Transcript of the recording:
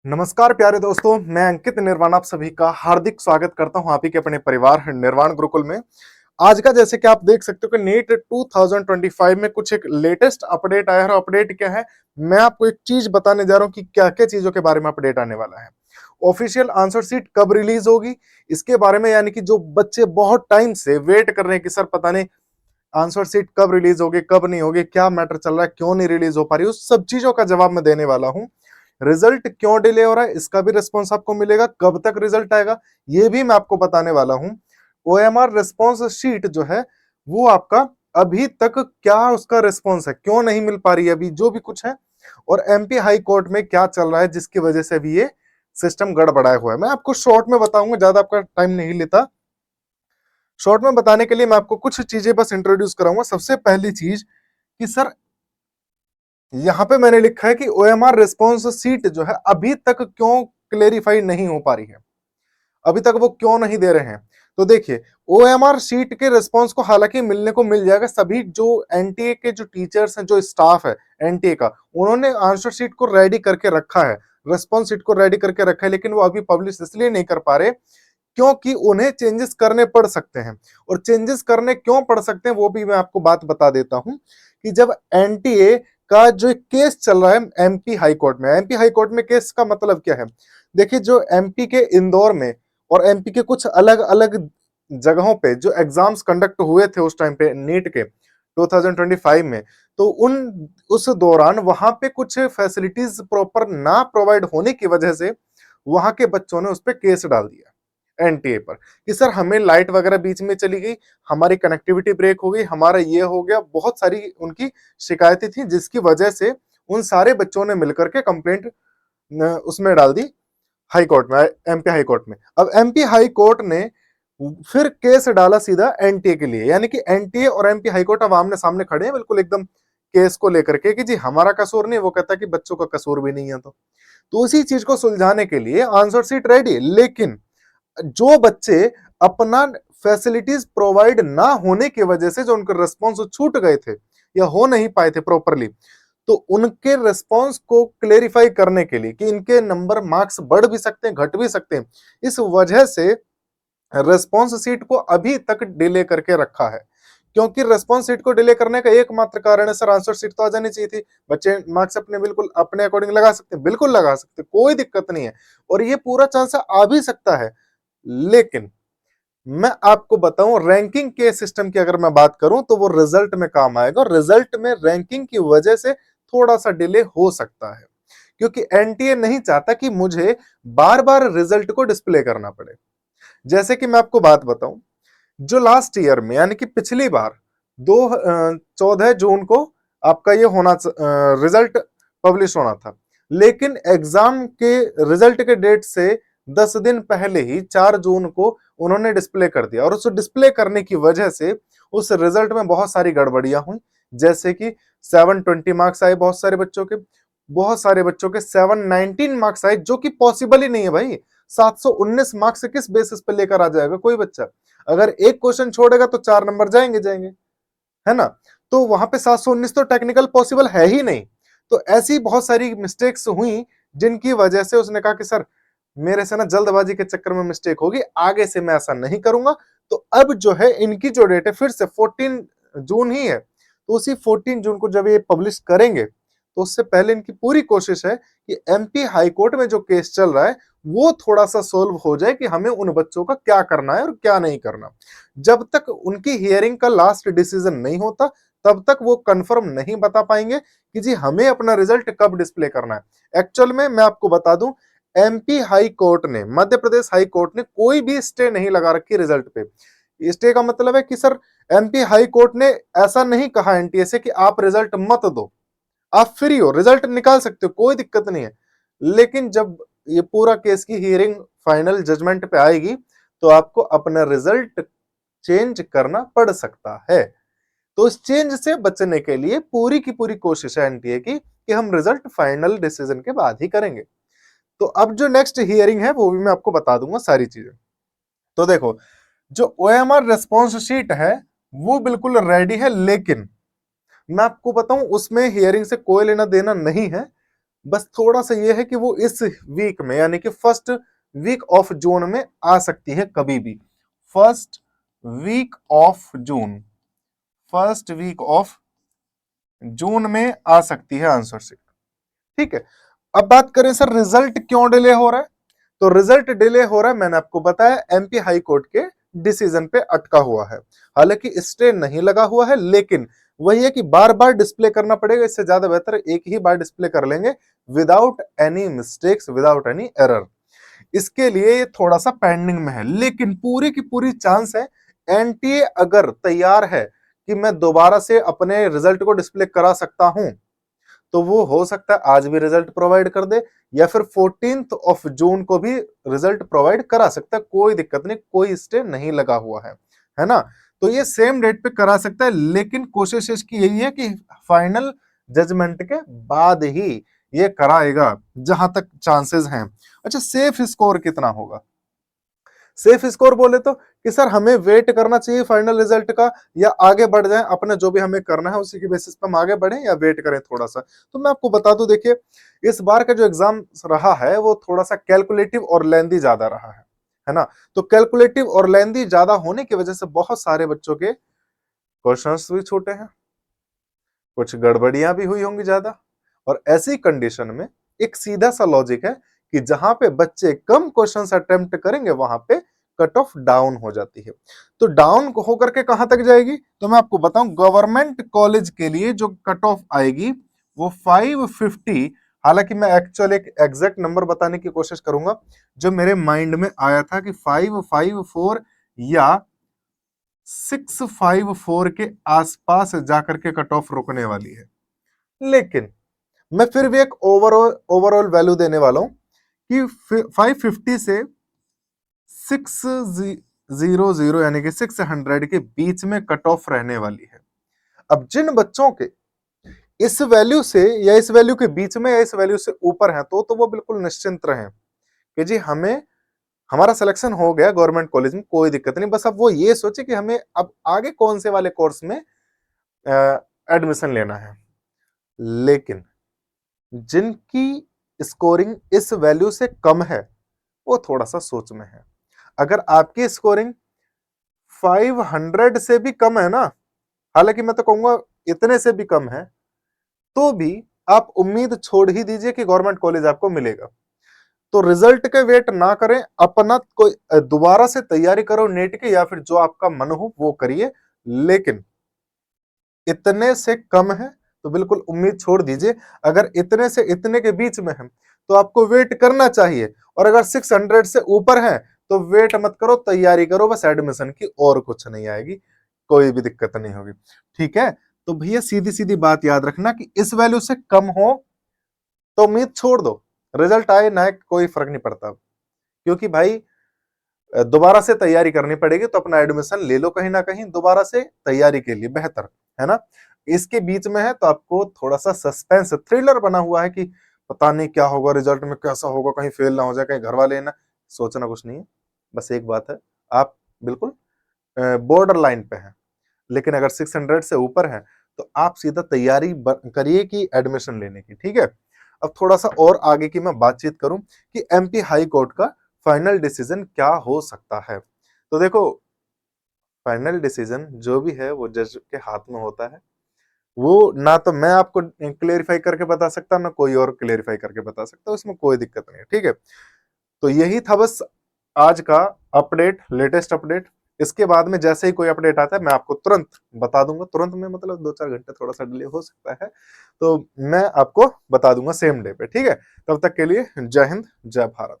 नमस्कार प्यारे दोस्तों, मैं अंकित निर्वाण आप सभी का हार्दिक स्वागत करता हूं आप ही के अपने परिवार निर्वाण गुरुकुल में। आज का जैसे कि आप देख सकते हो कि नीट 2025 में कुछ एक लेटेस्ट अपडेट आया है। और अपडेट क्या है, मैं आपको एक चीज बताने जा रहा हूं कि क्या क्या चीजों के बारे में अपडेट आने वाला है। ऑफिशियल आंसर शीट कब रिलीज होगी इसके बारे में, यानी कि जो बच्चे बहुत टाइम से वेट कर रहे हैं कि सर पता नहीं आंसर शीट कब रिलीज होगी कब नहीं होगी, क्या मैटर चल रहा है, क्यों नहीं रिलीज हो पा रही, उस सब चीजों का जवाब मैं देने वाला हूं। रिजल्ट क्यों डिले हो रहा है इसका भी रिस्पॉन्स आपको मिलेगा, कब तक रिजल्ट आएगा ये भी मैं आपको बताने वाला हूं। ओएमआर रिस्पॉन्स शीट जो है वो आपका अभी तक क्या उसका रिस्पॉन्स है, क्यों नहीं मिल पा रही है अभी जो भी कुछ है, और एमपी हाई कोर्ट में क्या चल रहा है जिसकी वजह से अभी ये सिस्टम गड़बड़ाया हुआ है। मैं आपको शॉर्ट में बताऊंगा, ज्यादा आपका टाइम नहीं लेता। शॉर्ट में बताने के लिए मैं आपको कुछ चीजें बस इंट्रोड्यूस कराऊंगा। सबसे पहली चीज कि सर यहां पे मैंने लिखा है कि ओएमआर रिस्पॉन्स सीट जो है अभी तक क्यों क्लेरिफाई नहीं हो पा रही है, अभी तक वो क्यों नहीं दे रहे हैं। तो देखिए, ओएमआर शीट के रिस्पांस को हालांकि मिलने को मिल जाएगा। सभी जो एनटीए के जो टीचर्स हैं, जो स्टाफ है एनटीए का, उन्होंने आंसर शीट को रेडी करके रखा है, रिस्पांस शीट को रेडी करके रखा है, लेकिन वो अभी पब्लिश इसलिए नहीं कर पा रहे क्योंकि उन्हें चेंजेस करने पड़ सकते हैं। और चेंजेस करने क्यों पड़ सकते हैं वो भी मैं आपको बात बता देता हूं कि जब एनटीए का जो केस चल रहा है एमपी हाई कोर्ट में, एमपी हाई कोर्ट में केस का मतलब क्या है, देखिए जो एमपी के इंदौर में और एमपी के कुछ अलग अलग जगहों पे जो एग्जाम्स कंडक्ट हुए थे उस टाइम पे नीट के 2025 में, तो उस दौरान वहां पे कुछ फैसिलिटीज प्रॉपर ना प्रोवाइड होने की वजह से वहां के बच्चों ने उस पर केस डाल दिया एनटीए पर कि सर हमें लाइट वगैरह बीच में चली गई, हमारी कनेक्टिविटी ब्रेक हो गई, हमारा ये हो गया, बहुत सारी उनकी शिकायतें थी जिसकी वजह से उन सारे बच्चों ने मिलकर के कंप्लेंट उसमें डाल दी हाई कोर्ट में, एमपी हाई कोर्ट में। अब एमपी हाई कोर्ट ने फिर केस डाला सीधा एनटीए के लिए, यानी कि एनटीए और एमपी हाई कोर्ट अब आमने सामने खड़े हैं बिल्कुल एकदम केस को लेकर के कि जी हमारा कसूर नहीं, वो कहता है कि बच्चों का कसूर भी नहीं है। तो उसी चीज को सुलझाने के लिए आंसर शीट रेडी, लेकिन जो बच्चे अपना फैसिलिटीज प्रोवाइड ना होने की वजह से जो उनके रिस्पॉन्स छूट गए थे या हो नहीं पाए थे प्रॉपरली, तो उनके रिस्पॉन्स को क्लेरिफाई करने के लिए कि इनके नंबर मार्क्स बढ़ भी सकते हैं घट भी सकते हैं, इस वजह से रिस्पॉन्स सीट को अभी तक डिले करके रखा है। क्योंकि रिस्पॉन्स सीट को डिले करने का एकमात्र कारण है सर आंसर सीट तो आ जानी चाहिए थी, बच्चे मार्क्स अपने बिल्कुल अपने अकॉर्डिंग लगा सकते हैं, बिल्कुल लगा सकते हैं, कोई दिक्कत नहीं है, और ये पूरा चांस आ भी सकता है। लेकिन मैं आपको बताऊं रैंकिंग के सिस्टम की अगर मैं बात करूं तो वो रिजल्ट में काम आएगा, और रिजल्ट में रैंकिंग की वजह से थोड़ा सा डिले हो सकता है, क्योंकि एनटीए नहीं चाहता कि मुझे बार बार रिजल्ट को डिस्प्ले करना पड़े। जैसे कि मैं आपको बात बताऊं, जो लास्ट ईयर में यानी कि पिछली बार 14 जून को आपका ये होना रिजल्ट पब्लिश होना था, लेकिन एग्जाम के रिजल्ट के डेट से 10 दिन पहले ही 4 जून को उन्होंने डिस्प्ले कर दिया, और उस डिस्प्ले करने की वजह से उस रिजल्ट में बहुत सारी गड़बड़ियां हुई। जैसे कि 720 मार्क्स आए बहुत सारे बच्चों के, बहुत सारे बच्चों के 719 मार्क्स आए, जो कि पॉसिबल ही नहीं है भाई। 719 मार्क्स किस बेसिस पे लेकर आ जाएगा कोई बच्चा, अगर एक क्वेश्चन छोड़ेगा तो 4 नंबर जाएंगे जाएंगे, है ना। तो वहां पे 719 तो टेक्निकल पॉसिबल है ही नहीं। तो ऐसी बहुत सारी मिस्टेक्स हुई जिनकी वजह से उसने कहा कि सर मेरे से ना जल्दबाजी के चक्कर में मिस्टेक होगी, आगे से मैं ऐसा नहीं करूंगा। तो अब जो है इनकी जो डेट है फिर से 14 जून ही है, तो उसी 14 जून को जब ये पब्लिश करेंगे तो उससे पहले इनकी पूरी कोशिश है कि एमपी हाई कोर्ट में जो केस चल रहा है वो थोड़ा सा सोल्व हो जाए कि हमें उन बच्चों का क्या करना है और क्या नहीं करना। जब तक उनकी हियरिंग का लास्ट डिसीजन नहीं होता तब तक वो कंफर्म नहीं बता पाएंगे कि जी हमें अपना रिजल्ट कब डिस्प्ले करना है। एक्चुअल में मैं आपको बता दूं, एमपी हाई कोर्ट ने, मध्य प्रदेश हाई कोर्ट ने कोई भी स्टे नहीं लगा रखी रिजल्ट पे। स्टे का मतलब है कि सर एमपी हाई कोर्ट ने ऐसा नहीं कहा एनटीए से कि आप रिजल्ट मत दो, आप फ्री हो, रिजल्ट निकाल सकते हो, कोई दिक्कत नहीं है। लेकिन जब ये पूरा केस की हियरिंग फाइनल जजमेंट पे आएगी तो आपको अपना रिजल्ट चेंज करना पड़ सकता है। तो इस चेंज से बचने के लिए पूरी की पूरी कोशिश है एनटीए की कि हम रिजल्ट फाइनल डिसीजन के बाद ही करेंगे। तो अब जो नेक्स्ट हियरिंग है वो भी मैं आपको बता दूंगा सारी चीजें। तो देखो, जो ओएमआर रिस्पॉन्स शीट है वो बिल्कुल रेडी है, लेकिन मैं आपको बताऊं उसमें हियरिंग से कोई लेना देना नहीं है। बस थोड़ा सा ये है कि वो इस वीक में यानी कि फर्स्ट वीक ऑफ जून में आ सकती है कभी भी। First week of June, first week of June में आ सकती है आंसर शीट। ठीक है, अब बात करें सर रिजल्ट क्यों डिले हो रहा है, तो रिजल्ट डिले हो रहा है मैंने आपको बताया एमपी हाई कोर्ट के डिसीजन पे अटका हुआ है। हालांकि स्टे नहीं लगा हुआ है, लेकिन वही है कि बार बार डिस्प्ले करना पड़ेगा, इससे ज्यादा बेहतर एक ही बार डिस्प्ले कर लेंगे without any mistakes, without any error. इसके लिए ये थोड़ा सा पेंडिंग में है, लेकिन पूरी की पूरी चांस है एनटीए अगर तैयार है कि मैं दोबारा से अपने रिजल्ट को डिस्प्ले करा सकता हूं, तो वो हो सकता है आज भी रिजल्ट प्रोवाइड कर दे, या फिर 14 ऑफ जून को भी रिजल्ट प्रोवाइड करा सकता है। कोई दिक्कत नहीं, कोई स्टे नहीं लगा हुआ है ना। तो ये सेम डेट पे करा सकता है, लेकिन कोशिश इसकी यही है कि फाइनल जजमेंट के बाद ही ये कराएगा जहां तक चांसेस हैं। अच्छा, सेफ स्कोर कितना होगा? सेफ स्कोर बोले तो कि सर हमें वेट करना चाहिए फाइनल रिजल्ट का, या आगे बढ़ जाए अपने जो भी हमें करना है उसी के बेसिस पे हम आगे बढ़े, या वेट करें थोड़ा सा। तो मैं आपको बता दूं, देखिए इस बार का जो एग्जाम रहा है वो थोड़ा सा कैलकुलेटिव और लेंदी ज्यादा रहा है ना। तो कैलकुलेटिव और लेंदी ज्यादा होने की वजह से बहुत सारे बच्चों के क्वेश्चंस भी छोटे हैं, कुछ गड़बड़ियां भी हुई होंगी ज्यादा। और ऐसी कंडीशन में एक सीधा सा लॉजिक है कि जहां पे बच्चे कम क्वेश्चंस अटेम्प्ट करेंगे वहां पे कट ऑफ डाउन हो जाती है। तो डाउन होकर के कहां तक जाएगी, तो मैं आपको बताऊं गवर्नमेंट कॉलेज के लिए जो कट ऑफ आएगी वो 550। हालांकि मैं एक्चुअल एक एग्जैक्ट नंबर बताने की कोशिश करूंगा, जो मेरे माइंड में आया था कि 554 या 654 के आसपास जाकर के कट ऑफ रुकने वाली है। लेकिन मैं फिर भी एक ओवरऑल वैल्यू देने वाला हूं कि 550 से 600 यानी कि 600 के बीच में कट ऑफ रहने वाली है। अब जिन बच्चों के इस वैल्यू से या इस वैल्यू के बीच में या इस वैल्यू से ऊपर है, तो वो बिल्कुल निश्चिंत रहें कि जी हमें हमारा सिलेक्शन हो गया गवर्नमेंट कॉलेज में, कोई दिक्कत नहीं। बस अब वो ये सोचे कि हमें अब आगे कौन से वाले कोर्स में एडमिशन लेना है। लेकिन जिनकी स्कोरिंग इस वैल्यू से कम है वो थोड़ा सा सोच में है। अगर आपकी स्कोरिंग 500 से भी कम है ना, हालांकि मैं तो कहूंगा इतने से भी कम है, तो भी आप उम्मीद छोड़ ही दीजिए कि गवर्नमेंट कॉलेज आपको मिलेगा। तो रिजल्ट के वेट ना करें, अपना कोई दोबारा से तैयारी करो नेट की, या फिर जो आपका मन हो वो करिए। लेकिन इतने से कम है तो बिल्कुल उम्मीद छोड़ दीजिए। अगर इतने से इतने के बीच में है तो आपको वेट करना चाहिए, और अगर 600 से ऊपर है तो वेट मत करो, तैयारी करो बस एडमिशन की, और कुछ नहीं आएगी, कोई भी दिक्कत नहीं होगी। ठीक है, तो भैया सीधी सीधी बात याद रखना कि इस वैल्यू से कम हो तो उम्मीद छोड़ दो, रिजल्ट आए ना आए कोई फर्क नहीं पड़ता। क्योंकि भाई दोबारा से तैयारी करनी पड़ेगी, तो अपना एडमिशन ले लो कहीं ना कहीं दोबारा से तैयारी के लिए बेहतर, है ना। इसके बीच में है तो आपको थोड़ा सा सस्पेंस थ्रिलर बना हुआ है कि पता नहीं क्या होगा, रिजल्ट में कैसा होगा, कहीं फेल ना हो जाए, कहीं घर वाले ना। सोचना कुछ नहीं है, बस एक बात है, आप बिल्कुल बॉर्डर लाइन पे हैं। लेकिन अगर 600 से ऊपर है तो आप सीधा तैयारी करिए कि एडमिशन लेने की। ठीक है, अब थोड़ा सा और आगे की मैं बातचीत करूं कि एमपी हाई कोर्ट का फाइनल डिसीजन क्या हो सकता है। तो देखो, फाइनल डिसीजन जो भी है वो जज के हाथ में होता है। वो ना तो मैं आपको क्लेरिफाई करके बता सकता, ना कोई और क्लेरिफाई करके बता सकता, उसमें कोई दिक्कत नहीं है। ठीक है, तो यही था बस आज का अपडेट, लेटेस्ट अपडेट। इसके बाद में जैसे ही कोई अपडेट आता है मैं आपको तुरंत बता दूंगा, तुरंत में मतलब 2-4 घंटे थोड़ा सा डिले हो सकता है, तो मैं आपको बता दूंगा सेम डे पे। ठीक है, तब तक के लिए जय हिंद, जय भारत।